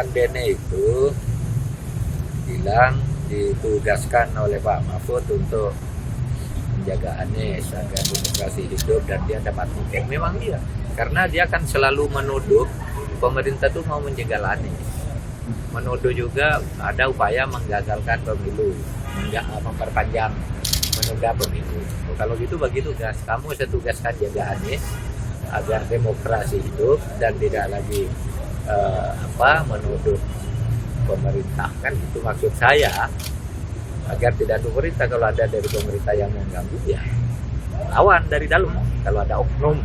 kan Bene itu bilang ditugaskan oleh Pak Mahfud untuk menjaga Anies agar demokrasi hidup dan dia dapat tiket. Memang iya, karena dia kan selalu menuduh pemerintah tuh mau menjegal Anies, menuduh juga ada upaya menggagalkan pemilu, memperpanjang, menunda pemilu. Kalau gitu bagi tugas, kamu setugaskan jaga Anies agar demokrasi hidup dan tidak lagi menuduh pemerintah, kan itu maksud saya, agar tidak ada pemerintah. Kalau ada dari pemerintah yang mengganggu ya lawan dari dalam. Kalau ada oknum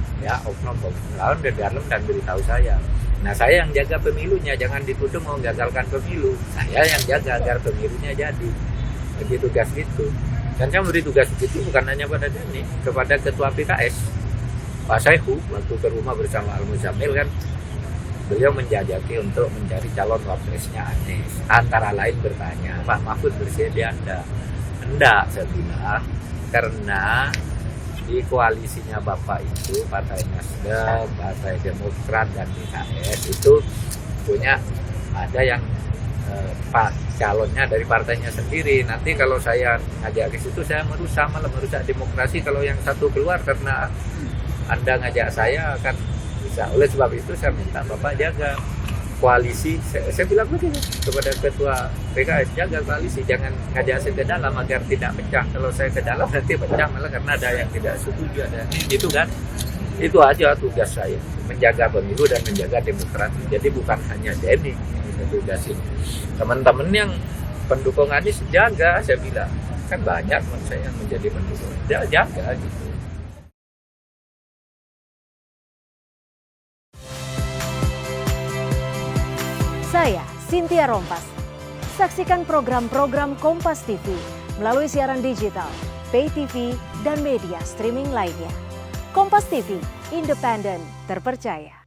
lawan dari dalam dan beritahu saya. Nah, saya yang jaga pemilunya, jangan dituduh mau menggagalkan pemilu. Saya yang jaga agar pemilunya jadi. Bagi tugas itu. Dan saya beri tugas itu bukan hanya pada Deni, kepada Ketua PKS Pak Saihu, waktu ke rumah bersama Al-Muzamil kan, beliau menjajaki untuk mencari calon wapresnya Anies. Antara lain bertanya, Pak Mahfud bersedia enggak? Enggak, saya bilang, karena di koalisinya Bapak itu, Partai Nasdem, Partai Demokrat, dan PKS itu punya ada yang Pak calonnya dari partainya sendiri. Nanti kalau saya ngajak ke situ, saya malah merusak demokrasi. Kalau yang satu keluar karena Anda ngajak saya akan bisa. Oleh sebab itu saya minta Bapak jaga koalisi. Saya bilang begini kepada Ketua PKS, jaga koalisi, jangan ngajak saya ke dalam agar tidak pecah. Kalau saya ke dalam nanti pecah malah karena ada yang tidak setuju, ada itu kan. Itu aja tugas saya, menjaga pemilu dan menjaga demokrasi. Jadi bukan hanya Denny tugas ini. Teman-teman yang pendukung Anies jaga, saya bilang. Kan banyak teman saya yang menjadi pendukung. Dia jaga gitu. Saya Cynthia Rompas. Saksikan program-program Kompas TV melalui siaran digital, pay TV, dan media streaming lainnya. Kompas TV, independen, terpercaya.